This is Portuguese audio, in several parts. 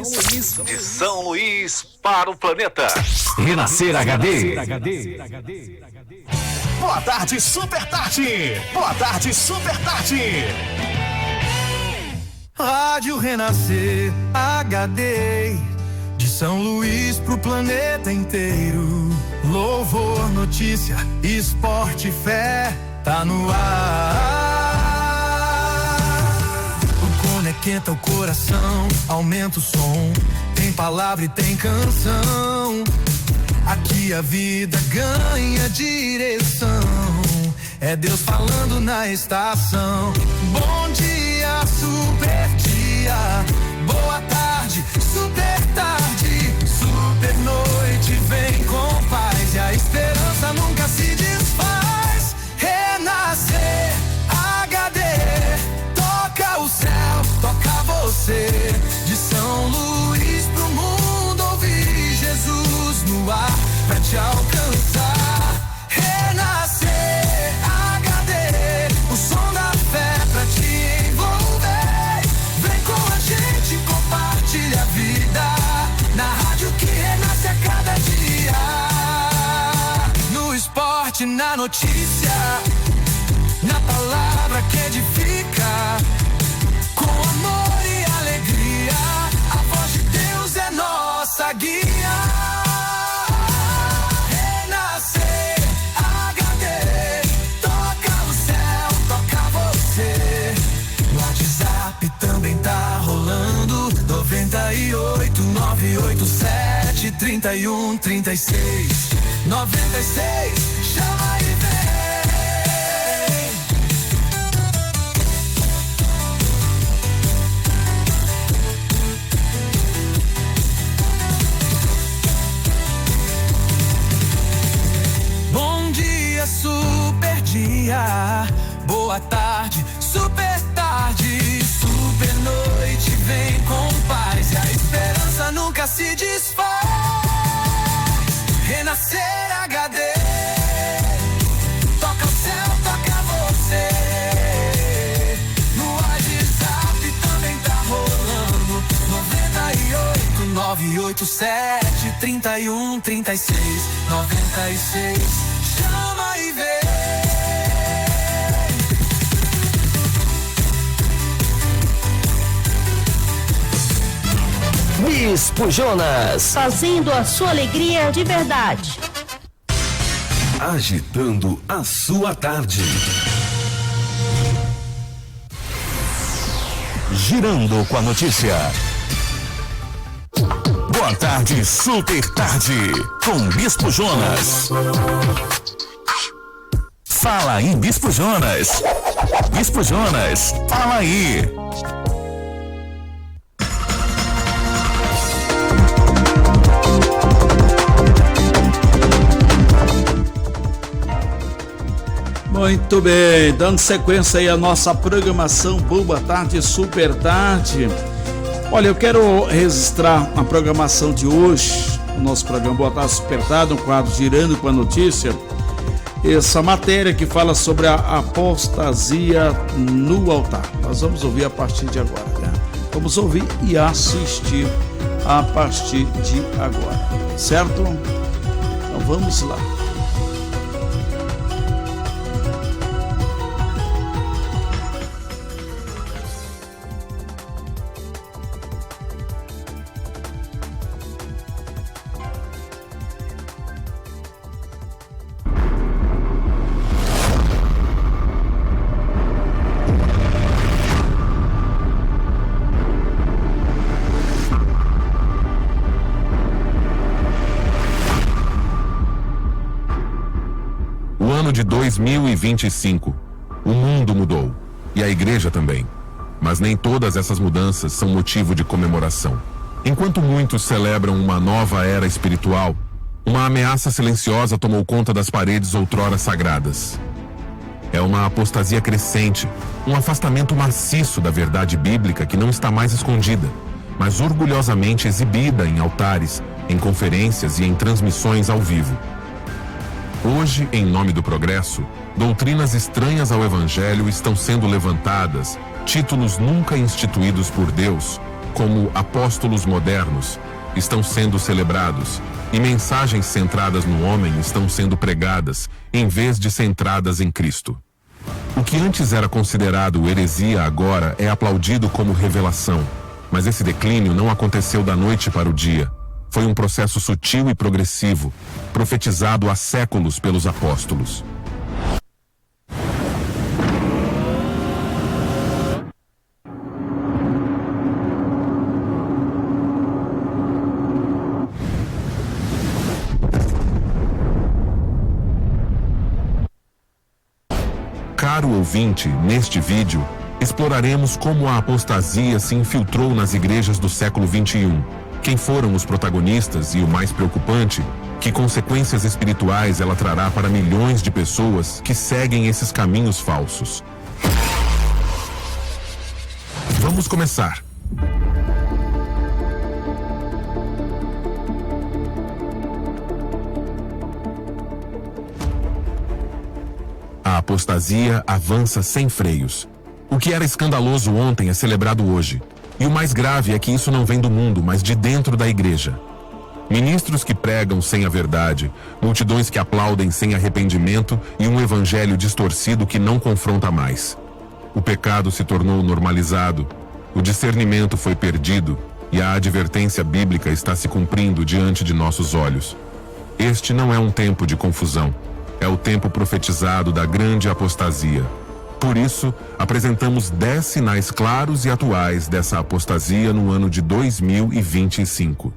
De São Luís para o planeta. Renascer HD. Boa tarde, Super Tarde. Boa tarde, Super Tarde. Rádio Renascer HD. De São Luís pro planeta inteiro. Louvor, notícia, esporte, fé. Tá no ar. O conecta o coração, aumenta o som. Tem palavra e tem canção. Aqui a vida ganha direção. É Deus falando na estação. Bom dia, super dia. Boa tarde, super tarde. Super noite, vem com paz. E a esperança nunca se desfaz. Renascer HD. Toca o céu, toca você. De São Luís pro mundo ouvir Jesus no ar pra te alcançar. Renascer HD, o som da fé pra te envolver. Vem com a gente, compartilha a vida. Na rádio que renasce a cada dia. No esporte, na notícia, na palavra que edifica. Com amor e alegria, a voz de Deus é nossa guia. Renascer HD, toca o céu, toca você. No WhatsApp também tá rolando 98 987 31 36 96. Chama e vem. Bom dia, super dia. Boa tarde, super tarde. Super noite, vem com paz. E a esperança nunca se desfaz. Renascer HD. Toca o céu, toca você. No WhatsApp também tá rolando 98 987 31 36 96. Chama e vem. Bispo Jonas. Fazendo a sua alegria de verdade. Agitando a sua tarde. Girando com a notícia. Boa tarde, super tarde. Com Bispo Jonas. Fala aí, Bispo Jonas. Bispo Jonas, fala aí. Muito bem, dando sequência aí à nossa programação Boa Tarde, Super Tarde. Olha, eu quero registrar a programação de hoje, o nosso programa Boa Tarde, Super Tarde, um quadro Girando com a Notícia. Essa matéria que fala sobre a apostasia no altar. Nós vamos ouvir a partir de agora, né? Vamos ouvir e assistir a partir de agora, certo? Então vamos lá. De 2025, o mundo mudou e a igreja também, mas nem todas essas mudanças são motivo de comemoração. Enquanto muitos celebram uma nova era espiritual, uma ameaça silenciosa tomou conta das paredes outrora sagradas. É uma apostasia crescente, um afastamento maciço da verdade bíblica que não está mais escondida, mas orgulhosamente exibida em altares, em conferências e em transmissões ao vivo. Hoje, em nome do progresso, doutrinas estranhas ao Evangelho estão sendo levantadas, títulos nunca instituídos por Deus, como apóstolos modernos, estão sendo celebrados e mensagens centradas no homem estão sendo pregadas em vez de centradas em Cristo. O que antes era considerado heresia agora é aplaudido como revelação, mas esse declínio não aconteceu da noite para o dia. Foi um processo sutil e progressivo, profetizado há séculos pelos apóstolos. Caro ouvinte, neste vídeo, exploraremos como a apostasia se infiltrou nas igrejas do século XXI, quem foram os protagonistas e, o mais preocupante, que consequências espirituais ela trará para milhões de pessoas que seguem esses caminhos falsos. Vamos começar. A apostasia avança sem freios. O que era escandaloso ontem é celebrado hoje. E o mais grave é que isso não vem do mundo, mas de dentro da igreja. Ministros que pregam sem a verdade, multidões que aplaudem sem arrependimento e um evangelho distorcido que não confronta mais. O pecado se tornou normalizado, o discernimento foi perdido e a advertência bíblica está se cumprindo diante de nossos olhos. Este não é um tempo de confusão, é o tempo profetizado da grande apostasia. Por isso, apresentamos 10 sinais claros e atuais dessa apostasia no ano de 2025.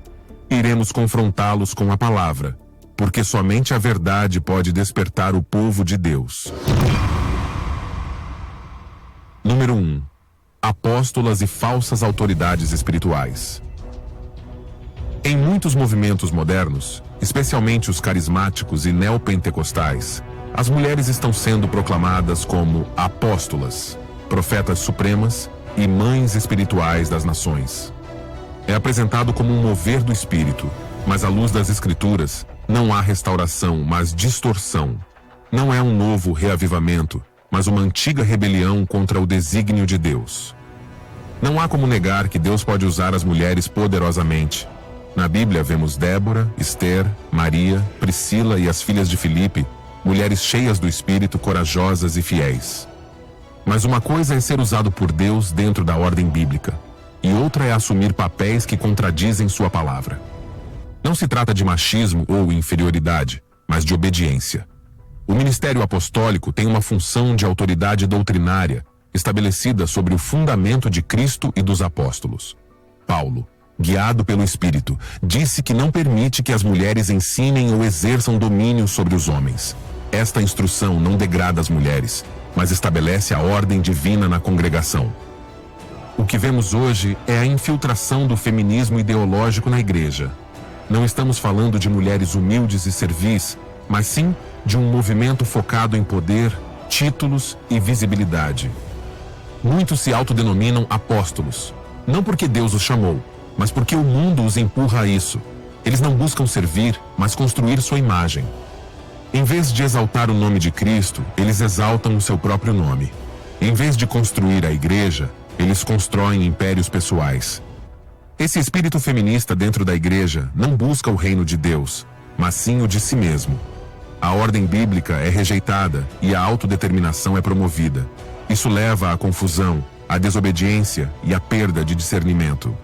Iremos confrontá-los com a palavra, porque somente a verdade pode despertar o povo de Deus. Número 1. Apóstolas e falsas autoridades espirituais. Em muitos movimentos modernos, especialmente os carismáticos e neopentecostais, as mulheres estão sendo proclamadas como apóstolas, profetas supremas e mães espirituais das nações. É apresentado como um mover do espírito, mas à luz das escrituras, não há restauração, mas distorção. Não é um novo reavivamento, mas uma antiga rebelião contra o desígnio de Deus. Não há como negar que Deus pode usar as mulheres poderosamente. Na Bíblia vemos Débora, Esther, Maria, Priscila e as filhas de Filipe, mulheres cheias do Espírito, corajosas e fiéis. Mas uma coisa é ser usado por Deus dentro da ordem bíblica, e outra é assumir papéis que contradizem sua palavra. Não se trata de machismo ou inferioridade, mas de obediência. O ministério apostólico tem uma função de autoridade doutrinária, estabelecida sobre o fundamento de Cristo e dos apóstolos. Paulo, guiado pelo Espírito, disse que não permite que as mulheres ensinem ou exerçam domínio sobre os homens. Esta instrução não degrada as mulheres, mas estabelece a ordem divina na congregação. O que vemos hoje é a infiltração do feminismo ideológico na igreja. Não estamos falando de mulheres humildes e servis, mas sim de um movimento focado em poder, títulos e visibilidade. Muitos se autodenominam apóstolos, não porque Deus os chamou, mas porque o mundo os empurra a isso. Eles não buscam servir, mas construir sua imagem. Em vez de exaltar o nome de Cristo, eles exaltam o seu próprio nome. Em vez de construir a igreja, eles constroem impérios pessoais. Esse espírito feminista dentro da igreja não busca o reino de Deus, mas sim o de si mesmo. A ordem bíblica é rejeitada e a autodeterminação é promovida. Isso leva à confusão, à desobediência e à perda de discernimento.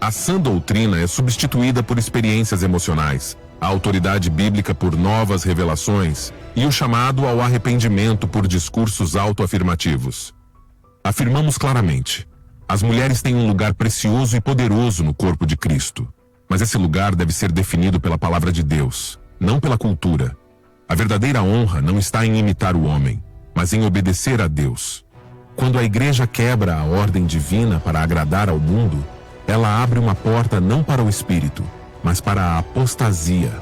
A sã doutrina é substituída por experiências emocionais, a autoridade bíblica por novas revelações e o chamado ao arrependimento por discursos autoafirmativos. Afirmamos claramente: as mulheres têm um lugar precioso e poderoso no corpo de Cristo, mas esse lugar deve ser definido pela palavra de Deus, não pela cultura. A verdadeira honra não está em imitar o homem, mas em obedecer a Deus. Quando a igreja quebra a ordem divina para agradar ao mundo, ela abre uma porta não para o espírito, mas para a apostasia.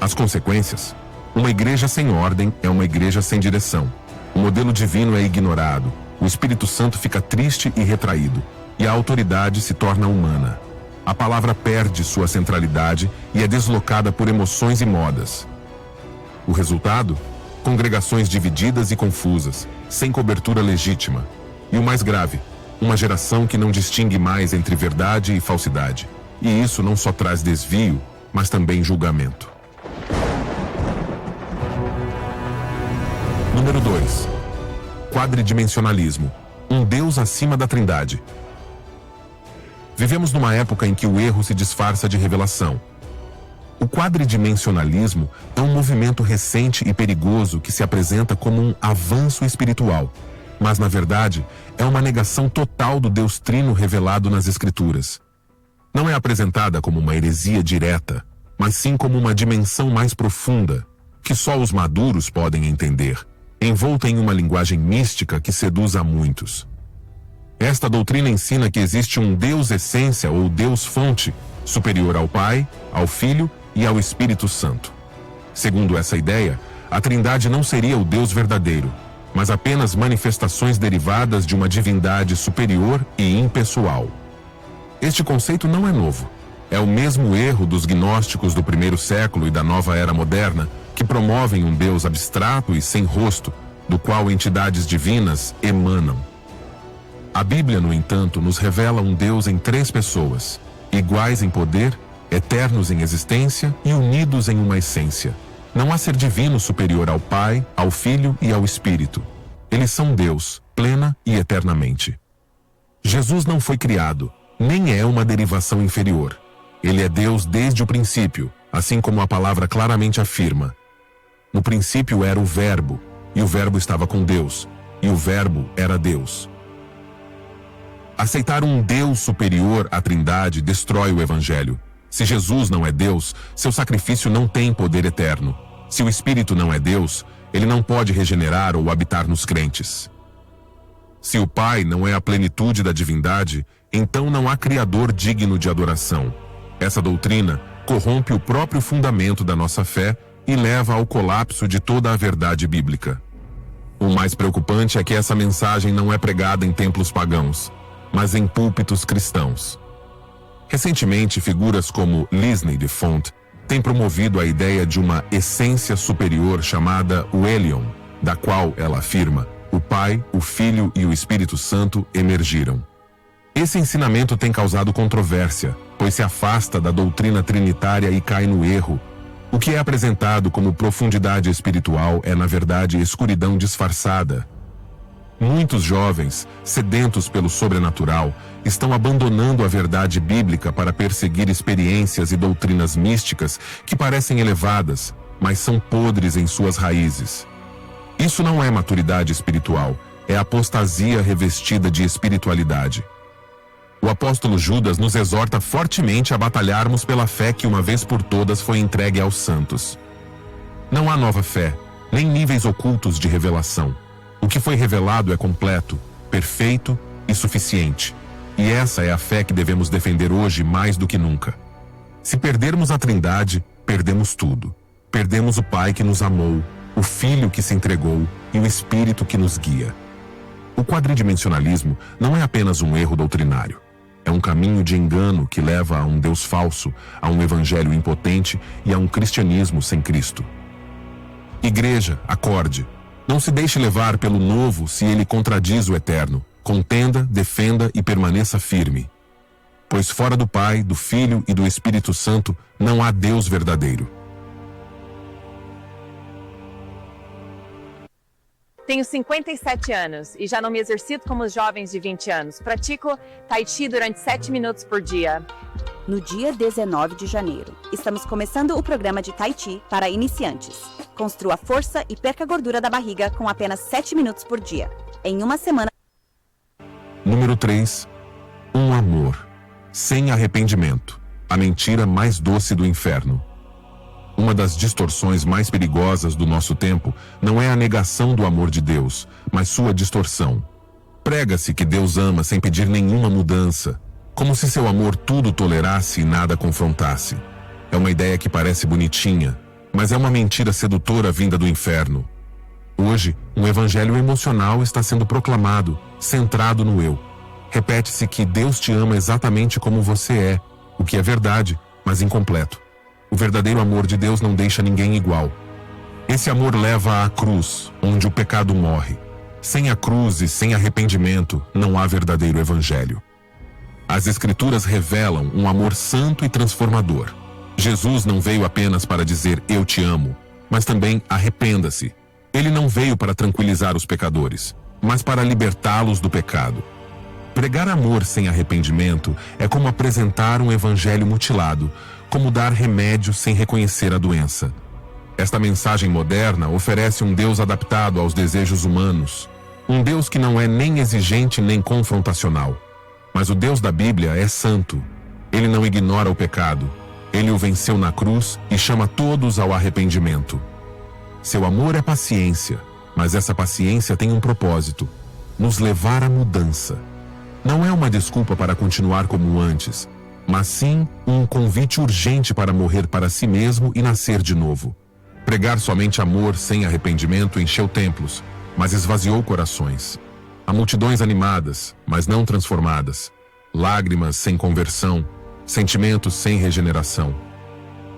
As consequências? Uma igreja sem ordem é uma igreja sem direção. O modelo divino é ignorado, o Espírito Santo fica triste e retraído, e a autoridade se torna humana. A palavra perde sua centralidade e é deslocada por emoções e modas. O resultado? Congregações divididas e confusas, sem cobertura legítima. E o mais grave, uma geração que não distingue mais entre verdade e falsidade. E isso não só traz desvio, mas também julgamento. Número 2. Quadridimensionalismo. Um Deus acima da Trindade. Vivemos numa época em que o erro se disfarça de revelação. O quadridimensionalismo é um movimento recente e perigoso que se apresenta como um avanço espiritual, mas na verdade é uma negação total do Deus Trino revelado nas Escrituras. Não é apresentada como uma heresia direta, mas sim como uma dimensão mais profunda, que só os maduros podem entender, envolta em uma linguagem mística que seduz a muitos. Esta doutrina ensina que existe um Deus essência ou Deus fonte, superior ao Pai, ao Filho e ao Espírito Santo. Segundo essa ideia, a Trindade não seria o Deus verdadeiro, mas apenas manifestações derivadas de uma divindade superior e impessoal. Este conceito não é novo. É o mesmo erro dos gnósticos do primeiro século e da nova era moderna, que promovem um Deus abstrato e sem rosto, do qual entidades divinas emanam. A Bíblia, no entanto, nos revela um Deus em 3 pessoas, iguais em poder, eternos em existência e unidos em uma essência. Não há ser divino superior ao Pai, ao Filho e ao Espírito. Eles são Deus, plena e eternamente. Jesus não foi criado, nem é uma derivação inferior. Ele é Deus desde o princípio, assim como a palavra claramente afirma. No princípio era o Verbo, e o Verbo estava com Deus, e o Verbo era Deus. Aceitar um Deus superior à Trindade destrói o Evangelho. Se Jesus não é Deus, seu sacrifício não tem poder eterno. Se o Espírito não é Deus, ele não pode regenerar ou habitar nos crentes. Se o Pai não é a plenitude da divindade, então não há Criador digno de adoração. Essa doutrina corrompe o próprio fundamento da nossa fé e leva ao colapso de toda a verdade bíblica. O mais preocupante é que essa mensagem não é pregada em templos pagãos, mas em púlpitos cristãos. Recentemente, figuras como Lisney de Font têm promovido a ideia de uma essência superior chamada o Elion, da qual ela afirma, o Pai, o Filho e o Espírito Santo emergiram. Esse ensinamento tem causado controvérsia, pois se afasta da doutrina trinitária e cai no erro. O que é apresentado como profundidade espiritual é, na verdade, escuridão disfarçada. Muitos jovens, sedentos pelo sobrenatural, estão abandonando a verdade bíblica para perseguir experiências e doutrinas místicas que parecem elevadas, mas são podres em suas raízes. Isso não é maturidade espiritual, é apostasia revestida de espiritualidade. O apóstolo Judas nos exorta fortemente a batalharmos pela fé que uma vez por todas foi entregue aos santos. Não há nova fé, nem níveis ocultos de revelação. O que foi revelado é completo, perfeito e suficiente. E essa é a fé que devemos defender hoje mais do que nunca. Se perdermos a Trindade, perdemos tudo. Perdemos o Pai que nos amou, o Filho que se entregou e o Espírito que nos guia. O quadridimensionalismo não é apenas um erro doutrinário. É um caminho de engano que leva a um Deus falso, a um evangelho impotente e a um cristianismo sem Cristo. Igreja, acorde. Não se deixe levar pelo novo se ele contradiz o eterno. Contenda, defenda e permaneça firme. Pois fora do Pai, do Filho e do Espírito Santo não há Deus verdadeiro. Tenho 57 anos e já não me exercito como os jovens de 20 anos. Pratico Tai Chi durante 7 minutos por dia. No dia 19 de janeiro, estamos começando o programa de Tai Chi para iniciantes. Construa força e perca a gordura da barriga com apenas 7 minutos por dia. Em uma semana... Número 3. Um amor. Sem arrependimento. A mentira mais doce do inferno. Uma das distorções mais perigosas do nosso tempo não é a negação do amor de Deus, mas sua distorção. Prega-se que Deus ama sem pedir nenhuma mudança, como se seu amor tudo tolerasse e nada confrontasse. É uma ideia que parece bonitinha, mas é uma mentira sedutora vinda do inferno. Hoje, um evangelho emocional está sendo proclamado, centrado no eu. Repete-se que Deus te ama exatamente como você é, o que é verdade, mas incompleto. O verdadeiro amor de Deus não deixa ninguém igual. Esse amor leva à cruz, onde o pecado morre. Sem a cruz e sem arrependimento, não há verdadeiro evangelho. As Escrituras revelam um amor santo e transformador. Jesus não veio apenas para dizer eu te amo, mas também arrependa-se. Ele não veio para tranquilizar os pecadores, mas para libertá-los do pecado. Pregar amor sem arrependimento é como apresentar um evangelho mutilado, como dar remédio sem reconhecer a doença. Esta mensagem moderna oferece um Deus adaptado aos desejos humanos, um Deus que não é nem exigente nem confrontacional. Mas o Deus da Bíblia é santo. Ele não ignora o pecado. Ele o venceu na cruz e chama todos ao arrependimento. Seu amor é paciência, mas essa paciência tem um propósito: nos levar à mudança. Não é uma desculpa para continuar como antes, mas sim um convite urgente para morrer para si mesmo e nascer de novo. Pregar somente amor sem arrependimento encheu templos, mas esvaziou corações. Há multidões animadas, mas não transformadas. Lágrimas sem conversão, sentimentos sem regeneração.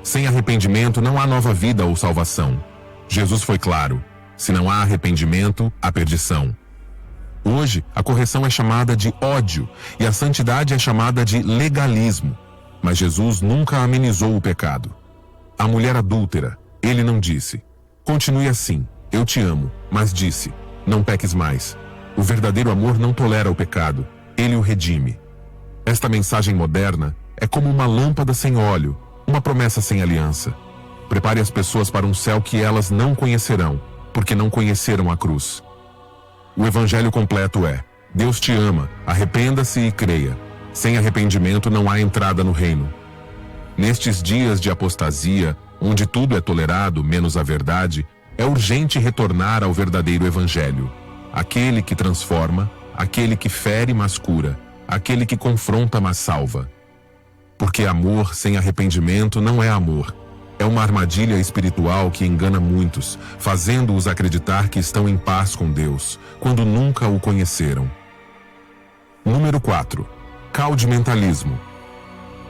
Sem arrependimento não há nova vida ou salvação. Jesus foi claro: se não há arrependimento, há perdição. Hoje, a correção é chamada de ódio e a santidade é chamada de legalismo. Mas Jesus nunca amenizou o pecado. A mulher adúltera, ele não disse: continue assim, eu te amo, mas disse: não peques mais. O verdadeiro amor não tolera o pecado, ele o redime. Esta mensagem moderna é como uma lâmpada sem óleo, uma promessa sem aliança. Prepare as pessoas para um céu que elas não conhecerão, porque não conheceram a cruz. O evangelho completo é: Deus te ama, arrependa-se e creia. Sem arrependimento não há entrada no reino. Nestes dias de apostasia, onde tudo é tolerado menos a verdade, é urgente retornar ao verdadeiro evangelho. Aquele que transforma, aquele que fere mas cura, aquele que confronta mas salva. Porque amor sem arrependimento não é amor. É uma armadilha espiritual que engana muitos, fazendo-os acreditar que estão em paz com Deus, quando nunca o conheceram. Número 4. Caudimentalismo.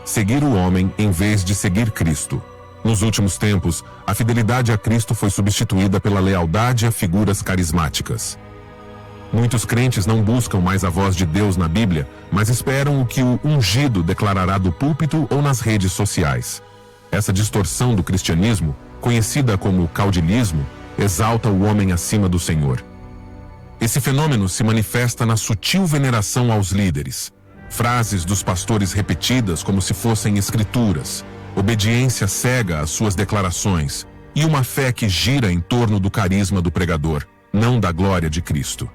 Seguir o homem em vez de seguir Cristo. Nos últimos tempos, a fidelidade a Cristo foi substituída pela lealdade a figuras carismáticas. Muitos crentes não buscam mais a voz de Deus na Bíblia, mas esperam o que o ungido declarará do púlpito ou nas redes sociais. Essa distorção do cristianismo, conhecida como caudilismo, exalta o homem acima do Senhor. Esse fenômeno se manifesta na sutil veneração aos líderes, frases dos pastores repetidas como se fossem escrituras, obediência cega às suas declarações e uma fé que gira em torno do carisma do pregador, não da glória de Cristo.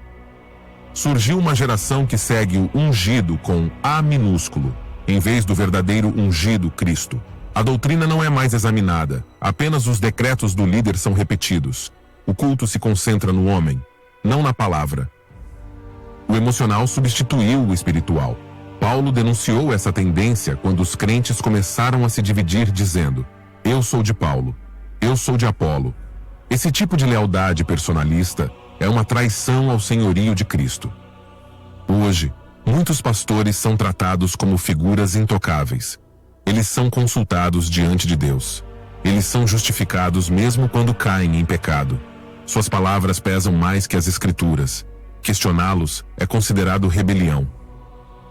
Surgiu uma geração que segue o ungido com A minúsculo, em vez do verdadeiro ungido Cristo. A doutrina não é mais examinada, apenas os decretos do líder são repetidos. O culto se concentra no homem, não na palavra. O emocional substituiu o espiritual. Paulo denunciou essa tendência quando os crentes começaram a se dividir dizendo: eu sou de Paulo, eu sou de Apolo. Esse tipo de lealdade personalista é uma traição ao senhorio de Cristo. Hoje, muitos pastores são tratados como figuras intocáveis. Eles são consultados diante de Deus. Eles são justificados mesmo quando caem em pecado. Suas palavras pesam mais que as Escrituras. Questioná-los é considerado rebelião.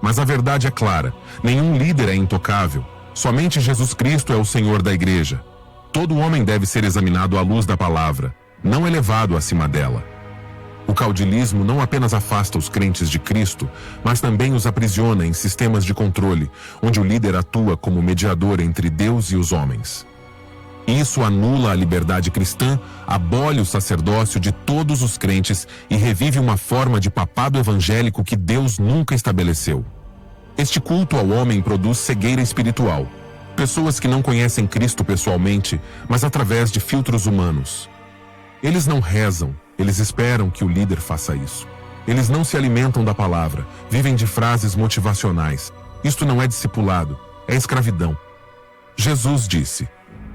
Mas a verdade é clara: nenhum líder é intocável. Somente Jesus Cristo é o Senhor da igreja. Todo homem deve ser examinado à luz da palavra, não elevado acima dela. O caudilismo não apenas afasta os crentes de Cristo, mas também os aprisiona em sistemas de controle, onde o líder atua como mediador entre Deus e os homens. Isso anula a liberdade cristã, abole o sacerdócio de todos os crentes e revive uma forma de papado evangélico que Deus nunca estabeleceu. Este culto ao homem produz cegueira espiritual. Pessoas que não conhecem Cristo pessoalmente, mas através de filtros humanos. Eles não rezam, eles esperam que o líder faça isso. Eles não se alimentam da palavra, vivem de frases motivacionais. Isto não é discipulado, é escravidão. Jesus disse: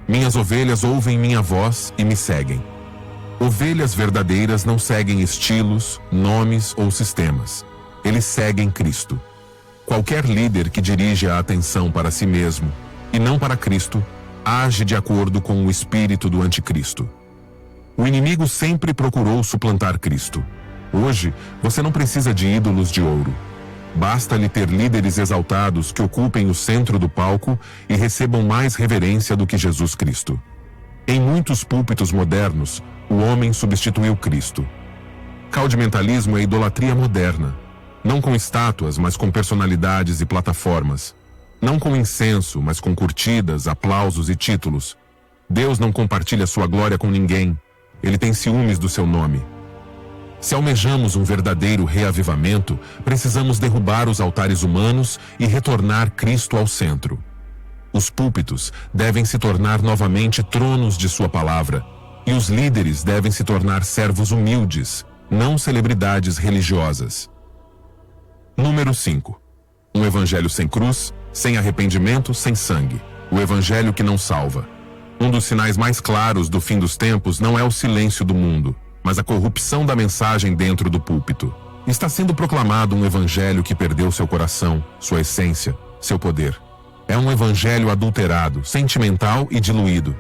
minhas ovelhas ouvem minha voz e me seguem. Ovelhas verdadeiras não seguem estilos, nomes ou sistemas. Eles seguem Cristo. Qualquer líder que dirige a atenção para si mesmo e não para Cristo, age de acordo com o espírito do anticristo. O inimigo sempre procurou suplantar Cristo. Hoje, você não precisa de ídolos de ouro. Basta-lhe ter líderes exaltados que ocupem o centro do palco e recebam mais reverência do que Jesus Cristo. Em muitos púlpitos modernos, o homem substituiu Cristo. Caudimentalismo é idolatria moderna. Não com estátuas, mas com personalidades e plataformas. Não com incenso, mas com curtidas, aplausos e títulos. Deus não compartilha sua glória com ninguém. Ele tem ciúmes do seu nome. Se almejamos um verdadeiro reavivamento, precisamos derrubar os altares humanos e retornar Cristo ao centro. Os púlpitos devem se tornar novamente tronos de sua palavra, e os líderes devem se tornar servos humildes, não celebridades religiosas. Número 5. Um evangelho sem cruz, sem arrependimento, sem sangue. O evangelho que não salva. Um dos sinais mais claros do fim dos tempos não é o silêncio do mundo, mas a corrupção da mensagem dentro do púlpito. Está sendo proclamado um evangelho que perdeu seu coração, sua essência, seu poder. É um evangelho adulterado, sentimental e diluído.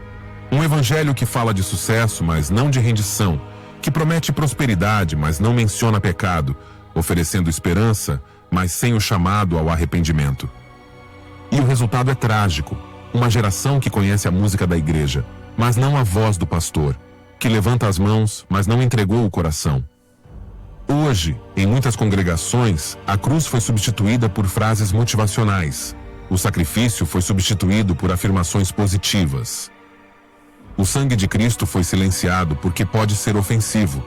Um evangelho que fala de sucesso, mas não de rendição, que promete prosperidade, mas não menciona pecado, oferecendo esperança, mas sem o chamado ao arrependimento. E o resultado é trágico. Uma geração que conhece a música da igreja, mas não a voz do pastor, que levanta as mãos, mas não entregou o coração. Hoje, em muitas congregações, a cruz foi substituída por frases motivacionais. O sacrifício foi substituído por afirmações positivas. O sangue de Cristo foi silenciado porque pode ser ofensivo.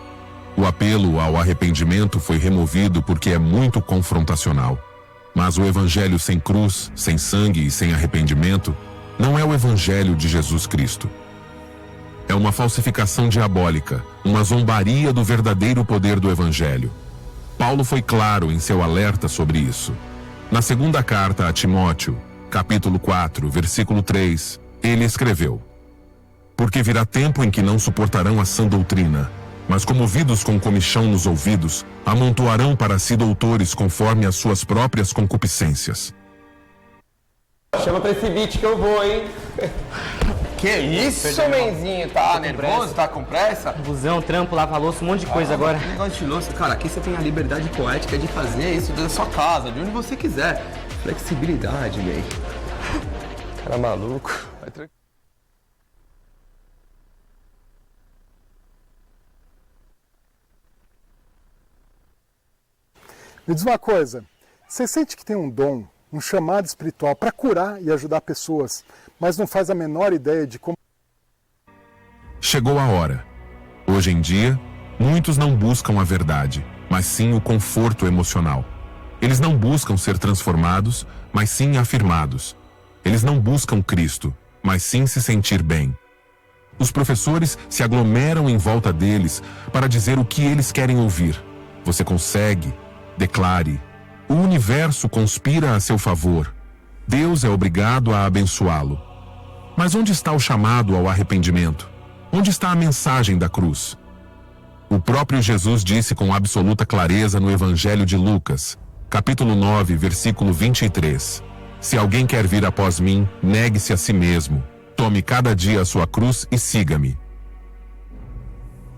O apelo ao arrependimento foi removido porque é muito confrontacional. Mas o evangelho sem cruz, sem sangue e sem arrependimento não é o evangelho de Jesus Cristo. É uma falsificação diabólica, uma zombaria do verdadeiro poder do evangelho. Paulo foi claro em seu alerta sobre isso. Na segunda carta a Timóteo, capítulo 4, versículo 3, ele escreveu: Porque virá tempo em que não suportarão a sã doutrina, mas comovidos com comichão nos ouvidos, amontoarão para si doutores conforme as suas próprias concupiscências. Chama pra esse beat que eu vou, hein? Que isso, menzinho? Tá nervoso? Tá com pressa? Busão, trampo, lava louça, um monte de coisa agora. Que negócio de louça, cara. Aqui você tem a liberdade poética de fazer isso da sua casa, de onde você quiser. Flexibilidade, velho. Cara maluco. Vai tranquilo. Me diz uma coisa, você sente que tem um dom, um chamado espiritual para curar e ajudar pessoas, mas não faz a menor ideia de como... Chegou a hora. Hoje em dia, muitos não buscam a verdade, mas sim o conforto emocional. Eles não buscam ser transformados, mas sim afirmados. Eles não buscam Cristo, mas sim se sentir bem. Os professores se aglomeram em volta deles para dizer o que eles querem ouvir. Você consegue... Declare: o universo conspira a seu favor. Deus é obrigado a abençoá-lo. Mas onde está o chamado ao arrependimento? Onde está a mensagem da cruz? O próprio Jesus disse com absoluta clareza no Evangelho de Lucas, capítulo 9, versículo 23. Se alguém quer vir após mim, negue-se a si mesmo. Tome cada dia a sua cruz e siga-me.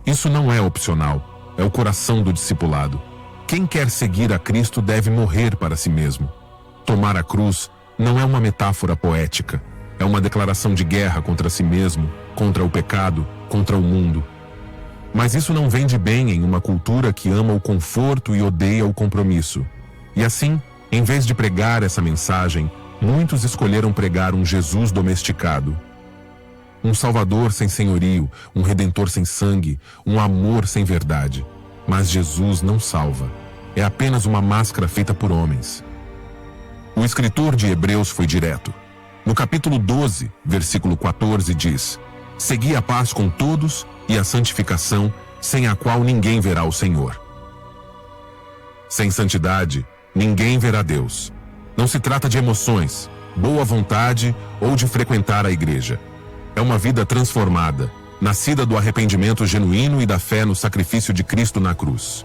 Isso não é opcional, é o coração do discipulado. Quem quer seguir a Cristo deve morrer para si mesmo. Tomar a cruz não é uma metáfora poética. É uma declaração de guerra contra si mesmo, contra o pecado, contra o mundo. Mas isso não vende bem em uma cultura que ama o conforto e odeia o compromisso. E assim, em vez de pregar essa mensagem, muitos escolheram pregar um Jesus domesticado. Um Salvador sem senhorio, um Redentor sem sangue, um amor sem verdade. Mas Jesus não salva. É apenas uma máscara feita por homens. O escritor de Hebreus foi direto. No capítulo 12, versículo 14 diz: Segui a paz com todos e a santificação, sem a qual ninguém verá o Senhor. Sem santidade, ninguém verá Deus. Não se trata de emoções, boa vontade ou de frequentar a igreja. É uma vida transformada, nascida do arrependimento genuíno e da fé no sacrifício de Cristo na cruz.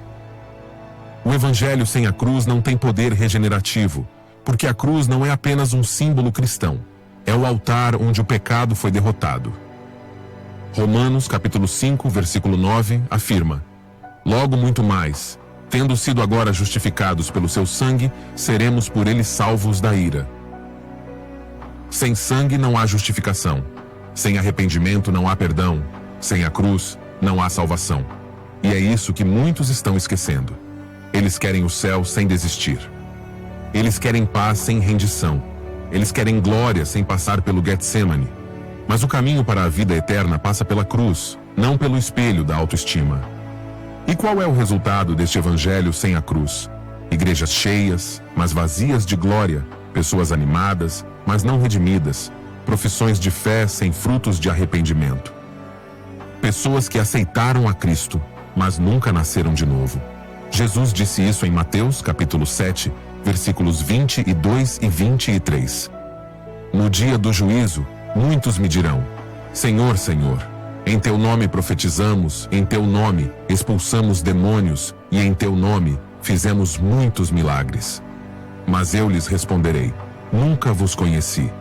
O evangelho sem a cruz não tem poder regenerativo, porque a cruz não é apenas um símbolo cristão, é o altar onde o pecado foi derrotado. Romanos capítulo 5, versículo 9, afirma: Logo muito mais, tendo sido agora justificados pelo seu sangue, seremos por ele salvos da ira. Sem sangue não há justificação. Sem arrependimento não há perdão. Sem a cruz não há salvação. E é isso que muitos estão esquecendo. Eles querem o céu sem desistir. Eles querem paz sem rendição. Eles querem glória sem passar pelo Getsemane. Mas o caminho para a vida eterna passa pela cruz, não pelo espelho da autoestima. E qual é o resultado deste evangelho sem a cruz? Igrejas cheias, mas vazias de glória, pessoas animadas, mas não redimidas, profissões de fé sem frutos de arrependimento. Pessoas que aceitaram a Cristo, mas nunca nasceram de novo. Jesus disse isso em Mateus, capítulo 7, versículos 22 e 23. No dia do juízo, muitos me dirão: Senhor, Senhor, em teu nome profetizamos, em teu nome expulsamos demônios e em teu nome fizemos muitos milagres. Mas eu lhes responderei: nunca vos conheci.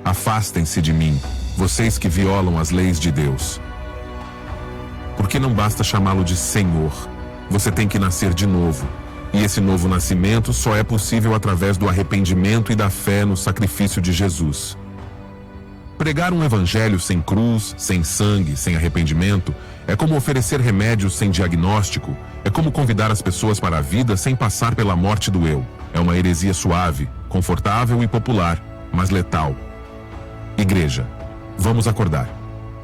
Afastem-se de mim, vocês que violam as leis de Deus. Porque não basta chamá-lo de Senhor, você tem que nascer de novo. E esse novo nascimento só é possível através do arrependimento e da fé no sacrifício de Jesus. Pregar um evangelho sem cruz, sem sangue, sem arrependimento, é como oferecer remédios sem diagnóstico, é como convidar as pessoas para a vida sem passar pela morte do eu. É uma heresia suave, confortável e popular, mas letal. Igreja, vamos acordar.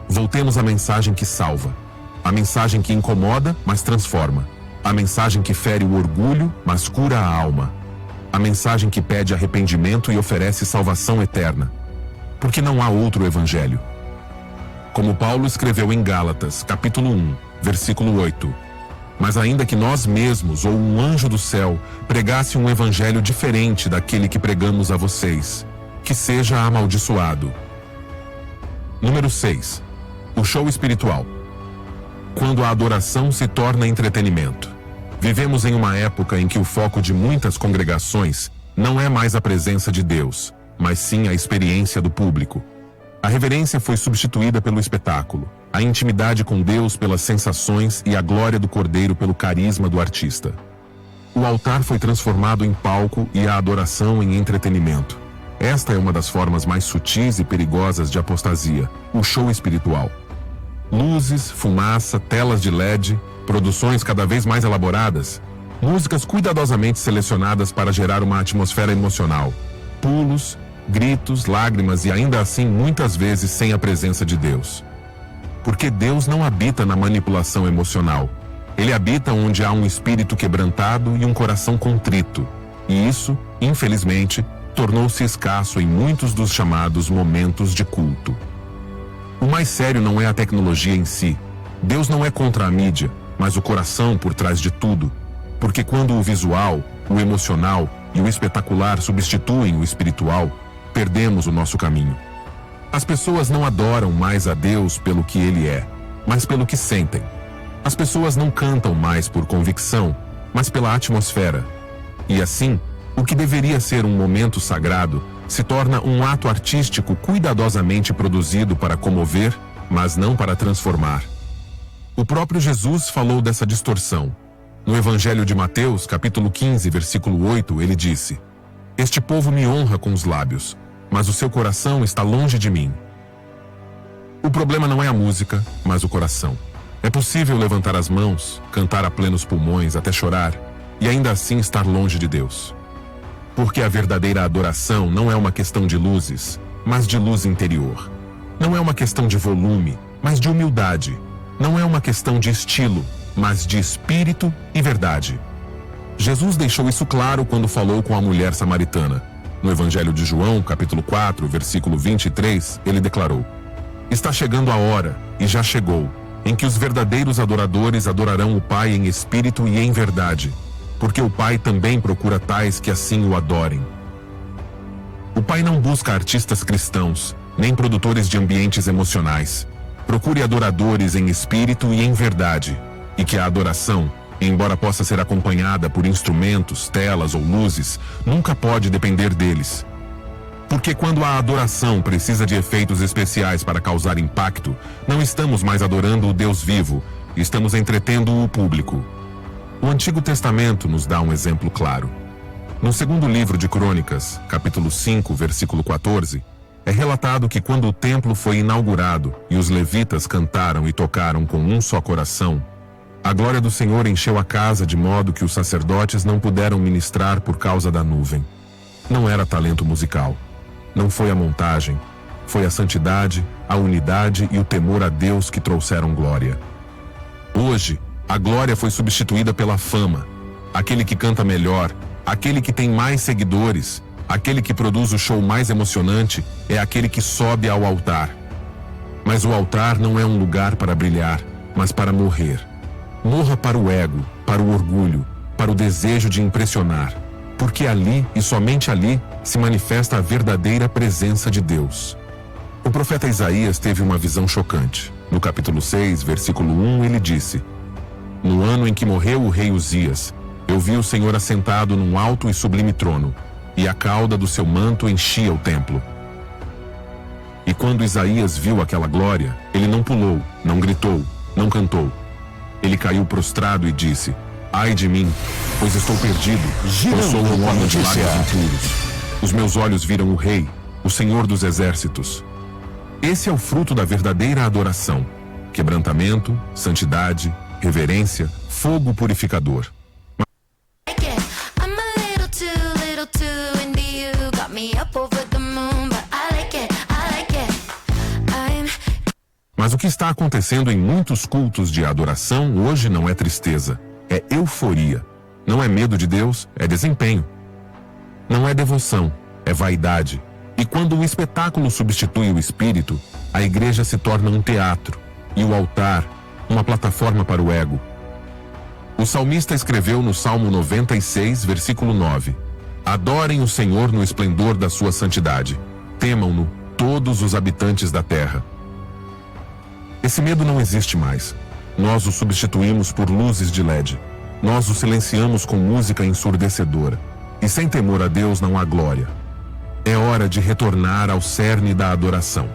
Voltemos à mensagem que salva. A mensagem que incomoda, mas transforma. A mensagem que fere o orgulho, mas cura a alma. A mensagem que pede arrependimento e oferece salvação eterna. Porque não há outro evangelho. Como Paulo escreveu em Gálatas, capítulo 1, versículo 8. Mas ainda que nós mesmos ou um anjo do céu pregasse um evangelho diferente daquele que pregamos a vocês, que seja amaldiçoado. Número 6. O show espiritual. Quando a adoração se torna entretenimento. Vivemos em uma época em que o foco de muitas congregações não é mais a presença de Deus, mas sim a experiência do público. A reverência foi substituída pelo espetáculo, a intimidade com Deus pelas sensações e a glória do Cordeiro pelo carisma do artista. O altar foi transformado em palco e a adoração em entretenimento. Esta é uma das formas mais sutis e perigosas de apostasia, o show espiritual. Luzes, fumaça, telas de LED, produções cada vez mais elaboradas, músicas cuidadosamente selecionadas para gerar uma atmosfera emocional, pulos, gritos, lágrimas e ainda assim muitas vezes sem a presença de Deus. Porque Deus não habita na manipulação emocional. Ele habita onde há um espírito quebrantado e um coração contrito. E isso, infelizmente, tornou-se escasso em muitos dos chamados momentos de culto. O mais sério não é a tecnologia em si. Deus não é contra a mídia, mas o coração por trás de tudo. Porque quando o visual, o emocional e o espetacular substituem o espiritual, perdemos o nosso caminho. As pessoas não adoram mais a Deus pelo que Ele é, mas pelo que sentem. As pessoas não cantam mais por convicção, mas pela atmosfera. E assim, o que deveria ser um momento sagrado se torna um ato artístico cuidadosamente produzido para comover, mas não para transformar. O próprio Jesus falou dessa distorção. No Evangelho de Mateus, capítulo 15, versículo 8, ele disse: Este povo me honra com os lábios, mas o seu coração está longe de mim. O problema não é a música, mas o coração. É possível levantar as mãos, cantar a plenos pulmões até chorar, e ainda assim estar longe de Deus. Porque a verdadeira adoração não é uma questão de luzes, mas de luz interior. Não é uma questão de volume, mas de humildade. Não é uma questão de estilo, mas de espírito e verdade. Jesus deixou isso claro quando falou com a mulher samaritana. No Evangelho de João, capítulo 4, versículo 23, ele declarou: Está chegando a hora, e já chegou, em que os verdadeiros adoradores adorarão o Pai em espírito e em verdade, porque o Pai também procura tais que assim o adorem. O Pai não busca artistas cristãos, nem produtores de ambientes emocionais. Procure adoradores em espírito e em verdade, e que a adoração, embora possa ser acompanhada por instrumentos, telas ou luzes, nunca pode depender deles. Porque quando a adoração precisa de efeitos especiais para causar impacto, não estamos mais adorando o Deus vivo, estamos entretendo o público. O Antigo Testamento nos dá um exemplo claro. No segundo livro de Crônicas, capítulo 5, versículo 14, é relatado que quando o templo foi inaugurado e os levitas cantaram e tocaram com um só coração, a glória do Senhor encheu a casa de modo que os sacerdotes não puderam ministrar por causa da nuvem. Não era talento musical. Não foi a montagem. Foi a santidade, a unidade e o temor a Deus que trouxeram glória. Hoje, a glória foi substituída pela fama. Aquele que canta melhor, aquele que tem mais seguidores, aquele que produz o show mais emocionante é aquele que sobe ao altar. Mas o altar não é um lugar para brilhar, mas para morrer. Morra para o ego, para o orgulho, para o desejo de impressionar, porque ali e somente ali se manifesta a verdadeira presença de Deus. O profeta Isaías teve uma visão chocante. No capítulo 6, versículo 1, ele disse: No ano em que morreu o rei Uzias, eu vi o Senhor assentado num alto e sublime trono, e a cauda do seu manto enchia o templo. E quando Isaías viu aquela glória, ele não pulou, não gritou, não cantou. Ele caiu prostrado e disse: Ai de mim, pois estou perdido, pois sou um homem de lábios impuros. Os meus olhos viram o Rei, o Senhor dos Exércitos. Esse é o fruto da verdadeira adoração: quebrantamento, santidade, reverência, fogo purificador. Mas o que está acontecendo em muitos cultos de adoração hoje não é tristeza, é euforia. Não é medo de Deus, é desempenho. Não é devoção, é vaidade. E quando o espetáculo substitui o espírito, a igreja se torna um teatro e o altar uma plataforma para o ego. O salmista escreveu no Salmo 96, versículo 9: Adorem o Senhor no esplendor da sua santidade. Temam-no todos os habitantes da terra. Esse medo não existe mais. Nós o substituímos por luzes de LED. Nós o silenciamos com música ensurdecedora. E sem temor a Deus não há glória. É hora de retornar ao cerne da adoração.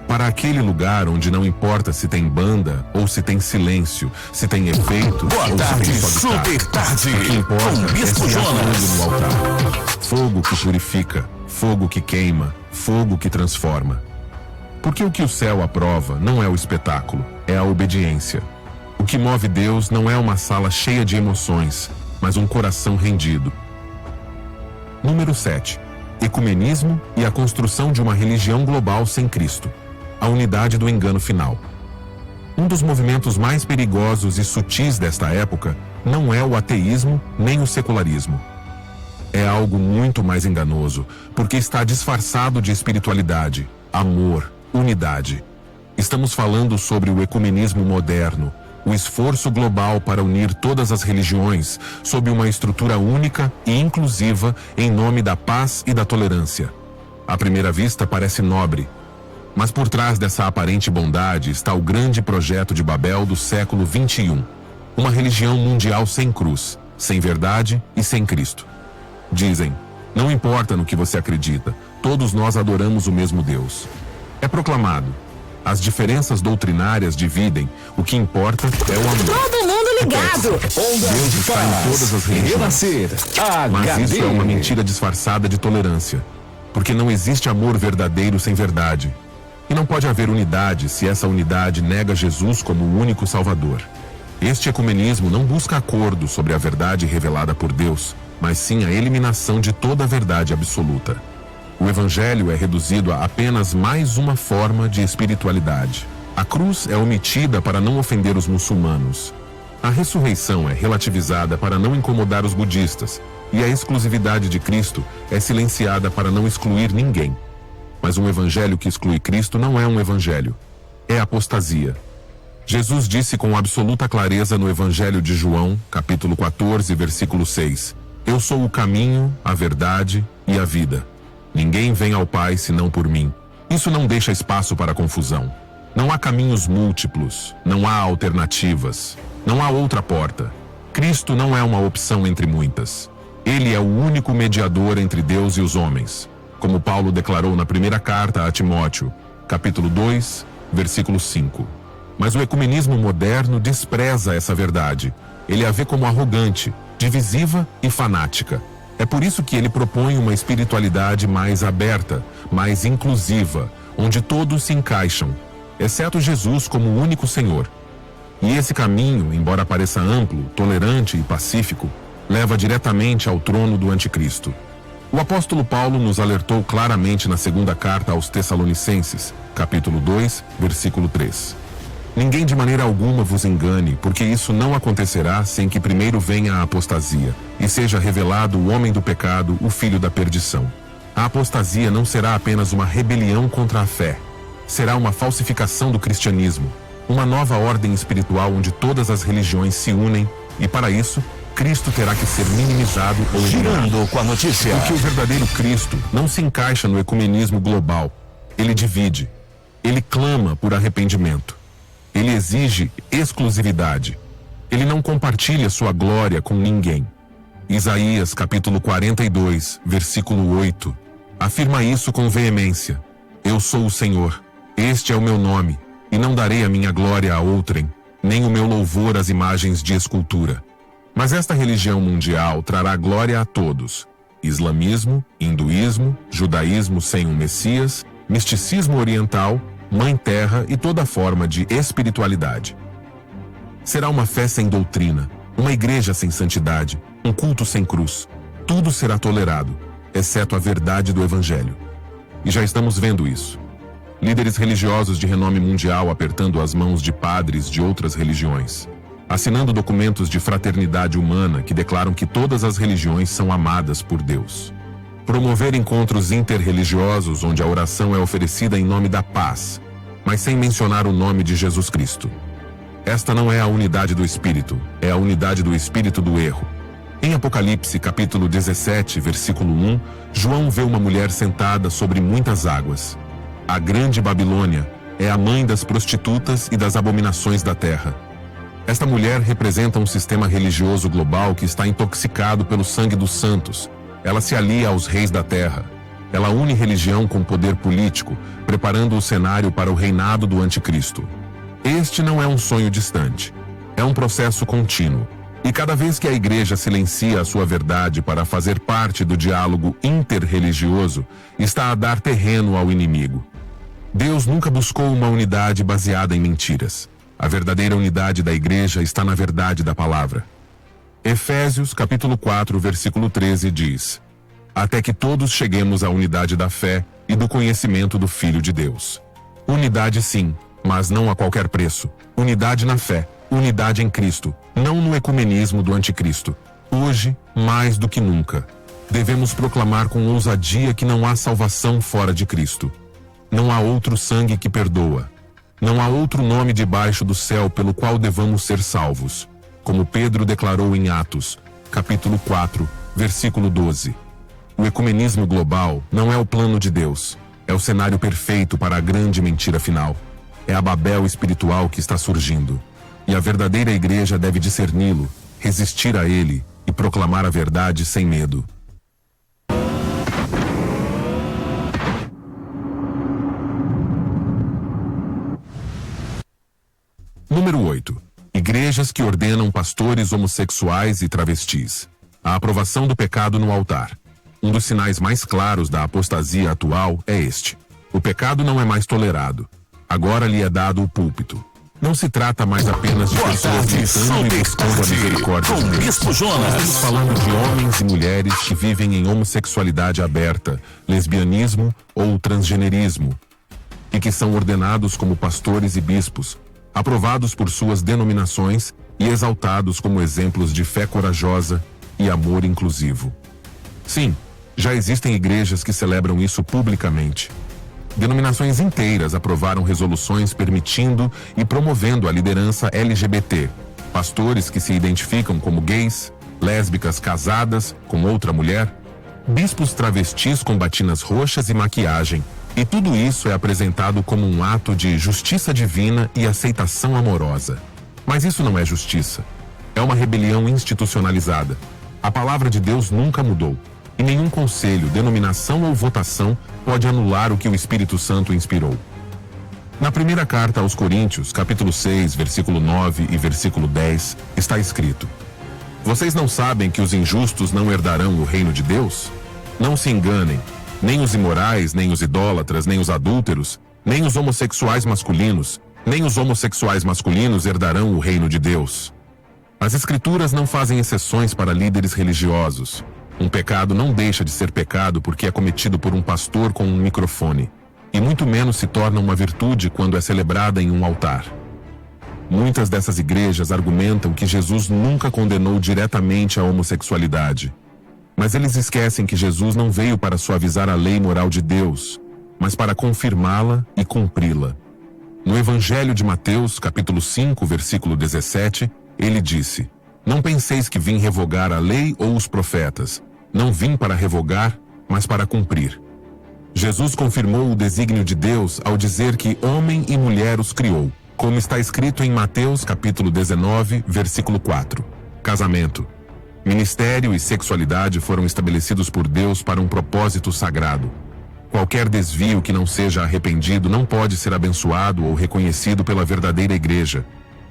Para aquele lugar onde não importa se tem banda ou se tem silêncio, se tem efeitos Boa ou tarde, se tem só guitarra. super tarde, O que importa com é Bispo se há Jonas. fogo no altar. Fogo que purifica, fogo que queima, fogo que transforma. Porque o que o céu aprova não é o espetáculo, é a obediência. O que move Deus não é uma sala cheia de emoções, mas um coração rendido. Número 7. Ecumenismo e a construção de uma religião global sem Cristo. A unidade do engano final. Um dos movimentos mais perigosos e sutis desta época não é o ateísmo nem o secularismo. É algo muito mais enganoso, porque está disfarçado de espiritualidade, amor, unidade. Estamos falando sobre o ecumenismo moderno, o esforço global para unir todas as religiões sob uma estrutura única e inclusiva em nome da paz e da tolerância. À primeira vista parece nobre, mas por trás dessa aparente bondade está o grande projeto de Babel do século XXI, uma religião mundial sem cruz, sem verdade e sem Cristo. Dizem: não importa no que você acredita, todos nós adoramos o mesmo Deus. É proclamado: as diferenças doutrinárias dividem, o que importa é o amor. Todo mundo ligado! Deus está em todas as religiões. Mas isso é uma mentira disfarçada de tolerância, porque não existe amor verdadeiro sem verdade. E não pode haver unidade se essa unidade nega Jesus como o único Salvador. Este ecumenismo não busca acordo sobre a verdade revelada por Deus, mas sim a eliminação de toda a verdade absoluta. O Evangelho é reduzido a apenas mais uma forma de espiritualidade. A cruz é omitida para não ofender os muçulmanos. A ressurreição é relativizada para não incomodar os budistas. E a exclusividade de Cristo é silenciada para não excluir ninguém. Mas um evangelho que exclui Cristo não é um evangelho. É apostasia. Jesus disse com absoluta clareza no Evangelho de João, capítulo 14, versículo 6: Eu sou o caminho, a verdade e a vida. Ninguém vem ao Pai senão por mim. Isso não deixa espaço para confusão. Não há caminhos múltiplos, não há alternativas, não há outra porta. Cristo não é uma opção entre muitas. Ele é o único mediador entre Deus e os homens, como Paulo declarou na primeira carta a Timóteo, capítulo 2, versículo 5. Mas o ecumenismo moderno despreza essa verdade Ele a vê como arrogante, divisiva e fanática. É por isso que ele propõe uma espiritualidade mais aberta, mais inclusiva, onde todos se encaixam, exceto Jesus como o único Senhor. E esse caminho, embora pareça amplo, tolerante e pacífico, leva diretamente ao trono do Anticristo. O apóstolo Paulo nos alertou claramente na segunda carta aos Tessalonicenses, capítulo 2, versículo 3. Ninguém de maneira alguma vos engane, porque isso não acontecerá sem que primeiro venha a apostasia, e seja revelado o homem do pecado, o filho da perdição. A apostasia não será apenas uma rebelião contra a fé. Será uma falsificação do cristianismo, uma nova ordem espiritual onde todas as religiões se unem, e para isso, Cristo terá que ser minimizado ou eliminado. Girando com a notícia. Porque o verdadeiro Cristo não se encaixa no ecumenismo global. Ele divide. Ele clama por arrependimento. Ele exige exclusividade. Ele não compartilha sua glória com ninguém. Isaías capítulo 42, versículo 8, afirma isso com veemência. Eu sou o Senhor, este é o meu nome, e não darei a minha glória a outrem, nem o meu louvor às imagens de escultura. Mas esta religião mundial trará glória a todos. Islamismo, hinduísmo, judaísmo sem um Messias, misticismo oriental, Mãe Terra e toda forma de espiritualidade. Será uma fé sem doutrina, uma igreja sem santidade, um culto sem cruz. Tudo será tolerado, exceto a verdade do Evangelho. E já estamos vendo isso. Líderes religiosos de renome mundial apertando as mãos de padres de outras religiões, assinando documentos de fraternidade humana que declaram que todas as religiões são amadas por Deus. Promover encontros interreligiosos onde a oração é oferecida em nome da paz, mas sem mencionar o nome de Jesus Cristo. Esta não é a unidade do Espírito, é a unidade do Espírito do erro. Em Apocalipse, capítulo 17, versículo 1, João vê uma mulher sentada sobre muitas águas. A grande Babilônia é a mãe das prostitutas e das abominações da terra. Esta mulher representa um sistema religioso global que está intoxicado pelo sangue dos santos. Ela se alia aos reis da terra. Ela une religião com poder político, preparando o cenário para o reinado do Anticristo. Este não é um sonho distante. É um processo contínuo. E cada vez que a igreja silencia a sua verdade para fazer parte do diálogo interreligioso, está a dar terreno ao inimigo. Deus nunca buscou uma unidade baseada em mentiras. A verdadeira unidade da igreja está na verdade da palavra. Efésios, capítulo 4, versículo 13 diz: até que todos cheguemos à unidade da fé e do conhecimento do Filho de Deus. Unidade sim, mas não a qualquer preço. Unidade na fé, unidade em Cristo, não no ecumenismo do Anticristo. Hoje, mais do que nunca, devemos proclamar com ousadia que não há salvação fora de Cristo. Não há outro sangue que perdoa. Não há outro nome debaixo do céu pelo qual devamos ser salvos. Como Pedro declarou em Atos, capítulo 4, versículo 12. O ecumenismo global não é o plano de Deus. É o cenário perfeito para a grande mentira final. É a Babel espiritual que está surgindo. E a verdadeira igreja deve discerni-lo, resistir a ele e proclamar a verdade sem medo. Número 8. Igrejas que ordenam pastores homossexuais e travestis. A aprovação do pecado no altar. Um dos sinais mais claros da apostasia atual é este. O pecado não é mais tolerado. Agora lhe é dado o púlpito. Não se trata mais apenas de pessoas gritando e buscando a misericórdia de Deus. Estamos falando de homens e mulheres que vivem em homossexualidade aberta, lesbianismo ou transgenerismo, e que são ordenados como pastores e bispos, aprovados por suas denominações e exaltados como exemplos de fé corajosa e amor inclusivo. Sim, já existem igrejas que celebram isso publicamente. Denominações inteiras aprovaram resoluções permitindo e promovendo a liderança LGBT, pastores que se identificam como gays, lésbicas casadas com outra mulher, bispos travestis com batinas roxas e maquiagem, e tudo isso é apresentado como um ato de justiça divina e aceitação amorosa. Mas isso não é justiça. É uma rebelião institucionalizada. A palavra de Deus nunca mudou. E nenhum conselho, denominação ou votação pode anular o que o Espírito Santo inspirou. Na primeira carta aos Coríntios, capítulo 6, versículo 9 e versículo 10, está escrito: Vocês não sabem que os injustos não herdarão o reino de Deus? Não se enganem, nem os imorais, nem os idólatras, nem os adúlteros, nem os homossexuais masculinos, nem os homossexuais masculinos herdarão o reino de Deus. As Escrituras não fazem exceções para líderes religiosos. Um pecado não deixa de ser pecado porque é cometido por um pastor com um microfone, e muito menos se torna uma virtude quando é celebrada em um altar. Muitas dessas igrejas argumentam que Jesus nunca condenou diretamente a homossexualidade. Mas eles esquecem que Jesus não veio para suavizar a lei moral de Deus, mas para confirmá-la e cumpri-la. No Evangelho de Mateus, capítulo 5, versículo 17, ele disse: Não penseis que vim revogar a lei ou os profetas. Não vim para revogar, mas para cumprir. Jesus confirmou o desígnio de Deus ao dizer que homem e mulher os criou, como está escrito em Mateus capítulo 19, versículo 4. Casamento. Ministério e sexualidade foram estabelecidos por Deus para um propósito sagrado. Qualquer desvio que não seja arrependido não pode ser abençoado ou reconhecido pela verdadeira igreja.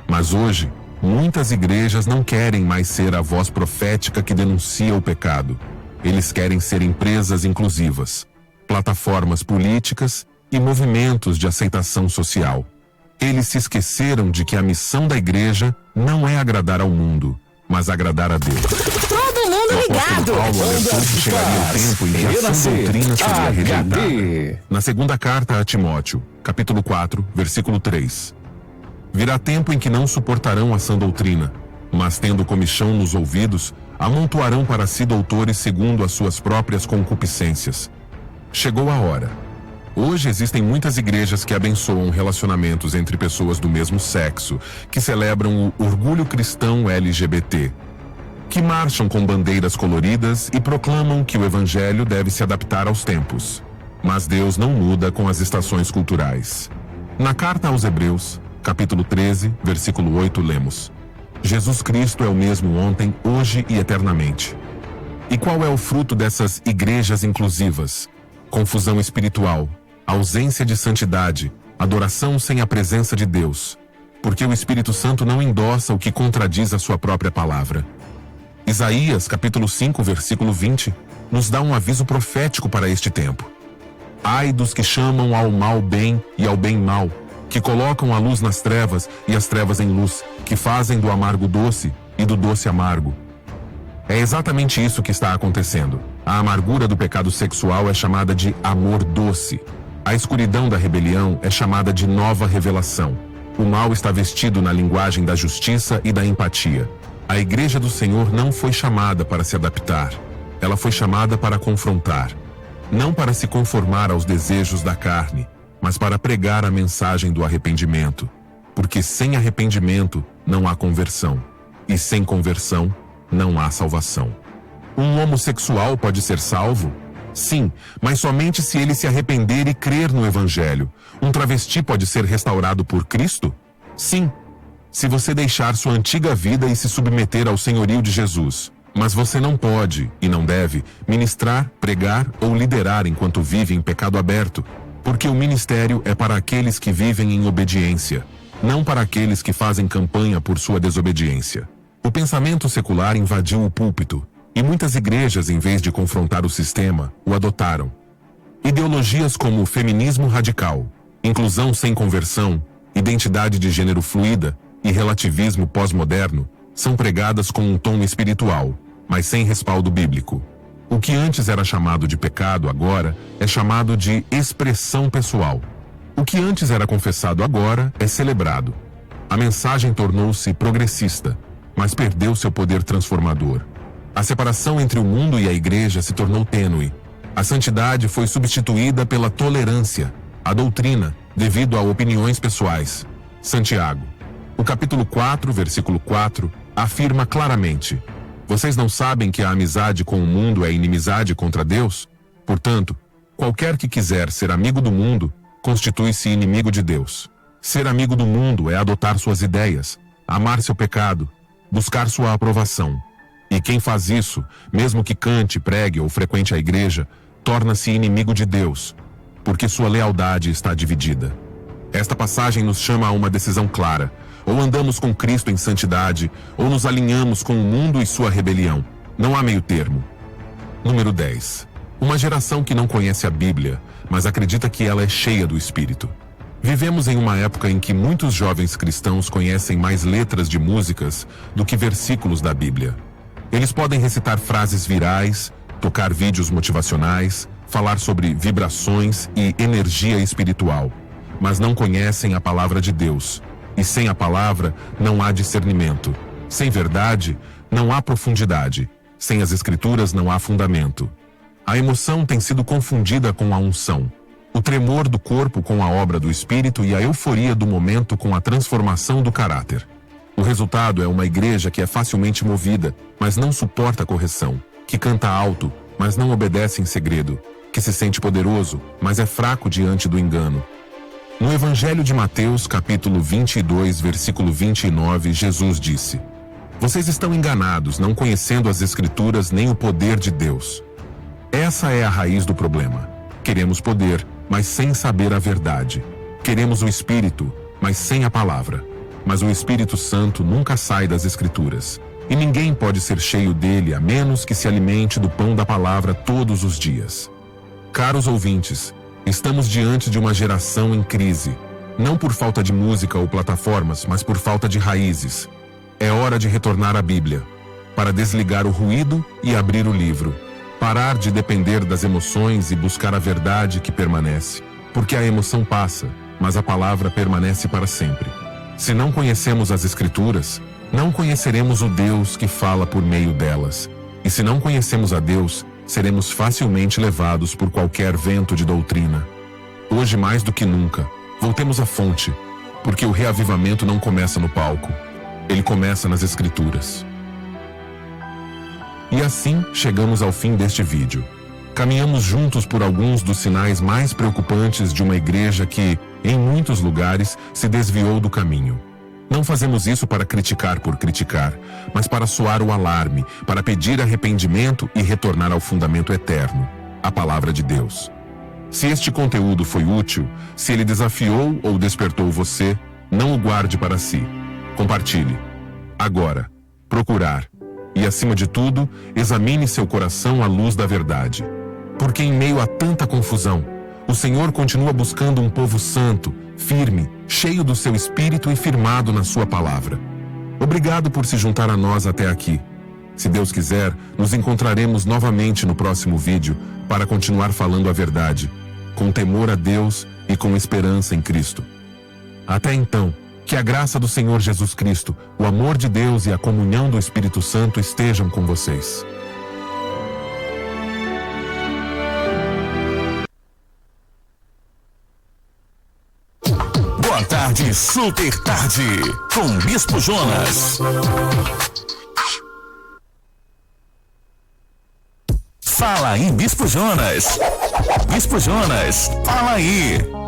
Mas hoje, muitas igrejas não querem mais ser a voz profética que denuncia o pecado. Eles querem ser empresas inclusivas, plataformas políticas e movimentos de aceitação social. Eles se esqueceram de que a missão da igreja não é agradar ao mundo, mas agradar a Deus. Todo mundo ligado! Paulo alertou que chegaria o tempo em que a sã doutrina seria rejeitada. Na segunda carta a Timóteo, capítulo 4, versículo 3. Virá tempo em que não suportarão a sã doutrina, mas tendo comichão nos ouvidos, amontoarão para si doutores segundo as suas próprias concupiscências. Chegou a hora. Hoje existem muitas igrejas que abençoam relacionamentos entre pessoas do mesmo sexo, que celebram o orgulho cristão LGBT, que marcham com bandeiras coloridas e proclamam que o evangelho deve se adaptar aos tempos. Mas Deus não muda com as estações culturais. Na carta aos Hebreus, capítulo 13, versículo 8, lemos: Jesus Cristo é o mesmo ontem, hoje e eternamente. E qual é o fruto dessas igrejas inclusivas? Confusão espiritual, ausência de santidade, adoração sem a presença de Deus, porque o Espírito Santo não endossa o que contradiz a sua própria palavra. Isaías, capítulo 5, versículo 20, nos dá um aviso profético para este tempo. Ai dos que chamam ao mal bem e ao bem mal, que colocam a luz nas trevas e as trevas em luz, que fazem do amargo doce e do doce amargo. É exatamente isso que está acontecendo. A amargura do pecado sexual é chamada de amor doce. A escuridão da rebelião é chamada de nova revelação. O mal está vestido na linguagem da justiça e da empatia. A igreja do Senhor não foi chamada para se adaptar. Ela foi chamada para confrontar. Não para se conformar aos desejos da carne, mas para pregar a mensagem do arrependimento. Porque sem arrependimento não há conversão. E sem conversão não há salvação. Um homossexual pode ser salvo? Sim, mas somente se ele se arrepender e crer no Evangelho. Um travesti pode ser restaurado por Cristo? Sim, se você deixar sua antiga vida e se submeter ao senhorio de Jesus. Mas você não pode, e não deve, ministrar, pregar ou liderar enquanto vive em pecado aberto, porque o ministério é para aqueles que vivem em obediência, não para aqueles que fazem campanha por sua desobediência. O pensamento secular invadiu o púlpito, e muitas igrejas, em vez de confrontar o sistema, o adotaram. Ideologias como feminismo radical, inclusão sem conversão, identidade de gênero fluida e relativismo pós-moderno são pregadas com um tom espiritual, mas sem respaldo bíblico. O que antes era chamado de pecado agora é chamado de expressão pessoal. O que antes era confessado agora é celebrado. A mensagem tornou-se progressista, mas perdeu seu poder transformador. A separação entre o mundo e a igreja se tornou tênue. A santidade foi substituída pela tolerância, a doutrina, devido a opiniões pessoais. Santiago, o capítulo 4, versículo 4, afirma claramente: Vocês não sabem que a amizade com o mundo é inimizade contra Deus? Portanto, qualquer que quiser ser amigo do mundo, constitui-se inimigo de Deus. Ser amigo do mundo é adotar suas ideias, amar seu pecado, buscar sua aprovação. E quem faz isso, mesmo que cante, pregue ou frequente a igreja, torna-se inimigo de Deus, porque sua lealdade está dividida. Esta passagem nos chama a uma decisão clara. Ou andamos com Cristo em santidade, ou nos alinhamos com o mundo e sua rebelião. Não há meio termo. Número 10. Uma geração que não conhece a Bíblia, mas acredita que ela é cheia do Espírito. Vivemos em uma época em que muitos jovens cristãos conhecem mais letras de músicas do que versículos da Bíblia. Eles podem recitar frases virais, tocar vídeos motivacionais, falar sobre vibrações e energia espiritual, mas não conhecem a palavra de Deus. E sem a palavra não há discernimento. Sem verdade, não há profundidade. Sem as Escrituras não há fundamento. A emoção tem sido confundida com a unção. O tremor do corpo com a obra do Espírito e a euforia do momento com a transformação do caráter. O resultado é uma igreja que é facilmente movida, mas não suporta a correção, que canta alto, mas não obedece em segredo, que se sente poderoso, mas é fraco diante do engano. No Evangelho de Mateus, capítulo 22, versículo 29, Jesus disse: Vocês estão enganados, não conhecendo as Escrituras nem o poder de Deus. Essa é a raiz do problema. Queremos poder, mas sem saber a verdade. Queremos o Espírito, mas sem a palavra. Mas o Espírito Santo nunca sai das Escrituras. E ninguém pode ser cheio dele a menos que se alimente do pão da palavra todos os dias. Caros ouvintes, estamos diante de uma geração em crise. Não por falta de música ou plataformas, mas por falta de raízes. É hora de retornar à Bíblia, para desligar o ruído e abrir o livro. Parar de depender das emoções e buscar a verdade que permanece. Porque a emoção passa, mas a palavra permanece para sempre. Se não conhecemos as Escrituras, não conheceremos o Deus que fala por meio delas. E se não conhecemos a Deus, seremos facilmente levados por qualquer vento de doutrina. Hoje, mais do que nunca, voltemos à fonte, porque o reavivamento não começa no palco. Ele começa nas Escrituras. E assim, chegamos ao fim deste vídeo. Caminhamos juntos por alguns dos sinais mais preocupantes de uma igreja que, em muitos lugares, se desviou do caminho. Não fazemos isso para criticar por criticar, mas para soar o alarme, para pedir arrependimento e retornar ao fundamento eterno, a palavra de Deus. Se este conteúdo foi útil, se ele desafiou ou despertou você, não o guarde para si. Compartilhe. Agora, procurar. E, acima de tudo, examine seu coração à luz da verdade. Porque em meio a tanta confusão, o Senhor continua buscando um povo santo, firme, cheio do seu Espírito e firmado na sua palavra. Obrigado por se juntar a nós até aqui. Se Deus quiser, nos encontraremos novamente no próximo vídeo para continuar falando a verdade, com temor a Deus e com esperança em Cristo. Até então, que a graça do Senhor Jesus Cristo, o amor de Deus e a comunhão do Espírito Santo estejam com vocês. Boa tarde, super tarde, com Bispo Jonas. Fala aí, Bispo Jonas. Bispo Jonas, fala aí.